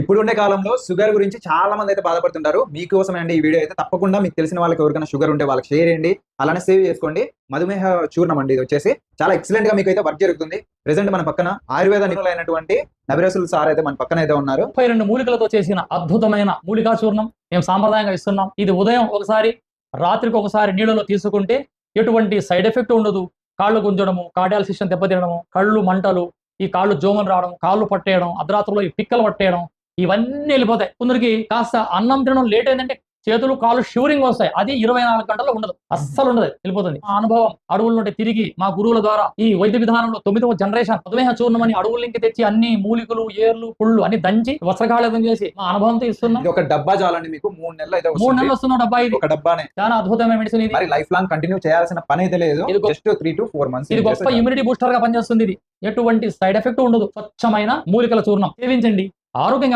ఇప్పుడు ఉండే కాలంలో షుగర్ గురించి చాలా మంది అయితే బాధపడుతుంటారు. మీకోసమే అండి ఈ వీడియో అయితే. తప్పకుండా మీకు తెలిసిన వాళ్ళకి ఎవరికైనా షుగర్ ఉంటే వాళ్ళకి షేర్ చేయండి. అలానే సేవ్ చేసుకోండి. మధుమేహ చూర్ణం అండి ఇది వచ్చేసి. చాలా ఎక్సలెంట్ గా మీకైతే వర్క్ జరుగుతుంది. ప్రెజెంట్ మన పక్కన ఆయుర్వేద నిపుణులైనటువంటి నబిరసుల్ సార్ అయితే మన పక్కన అయితే ఉన్నారు. 32 మూలికలతో చేసిన అద్భుతమైన మూలికా చూర్ణం మేము సాంప్రదాయంగా ఇస్తున్నాం. ఇది ఉదయం ఒకసారి, రాత్రికి ఒకసారి నీళ్ళలో తీసుకుంటే ఎటువంటి సైడ్ ఎఫెక్ట్ ఉండదు. కాళ్ళు గుంజడము, కార్డియాల్ సిస్టమ్ దెబ్బతినడము, కళ్ళు మంటలు, ఈ కాళ్ళు జోమలు రావడం, కాళ్ళు పట్టేయడం, అర్ధరాత్రుల్లో ఈ పిక్కలు పట్టేయడం, ఇవన్నీ వెళ్ళిపోతాయి. కొందరికి కాస్త అన్నం తినడం లేట్ అయిందంటే చేతులు కాళ్ళు షివరింగ్ వస్తాయి. అది 24 గంటల్లో ఉండదు, అస్సలు ఉండదు, వెళ్ళిపోతుంది. ఆ అనుభవం అడవుల నుండి తిరిగి మా గురువుల ద్వారా ఈ వైద్య విధానంలో 9వ జనరేషన్ మధుమేహ చూర్ణం అని అడవుల నుంచి తెచ్చి అన్ని మూలికలు, ఏర్లు, పుళ్ళు అన్ని దంచి వస్త్రకాళితం చేసి మా అనుభవంతో ఇస్తున్నాం. ఇది ఒక డబ్బా చాలండి మీకు 3 నెలలు అయితే 3 నెలలు వస్తున్న డబ్బా ఇది. ఒక డబ్బానే చాలా అద్భుతమైన మెడిసిన్ ఇది. మరి లైఫ్ లాంగ్ కంటిన్యూ చేయాల్సిన పని అయితే లేదు. ఇది జస్ట్ 3 to 4 months ఇది గొప్ప ఇమ్యూనిటీ బూస్టర్ గా పనిచేస్తుంది. ఇది ఎటువంటి సైడ్ ఎఫెక్ట్ ఉండదు. స్వచ్ఛమైన మూలికల చూర్ణం సేవించండి, ఆరోగ్యంగా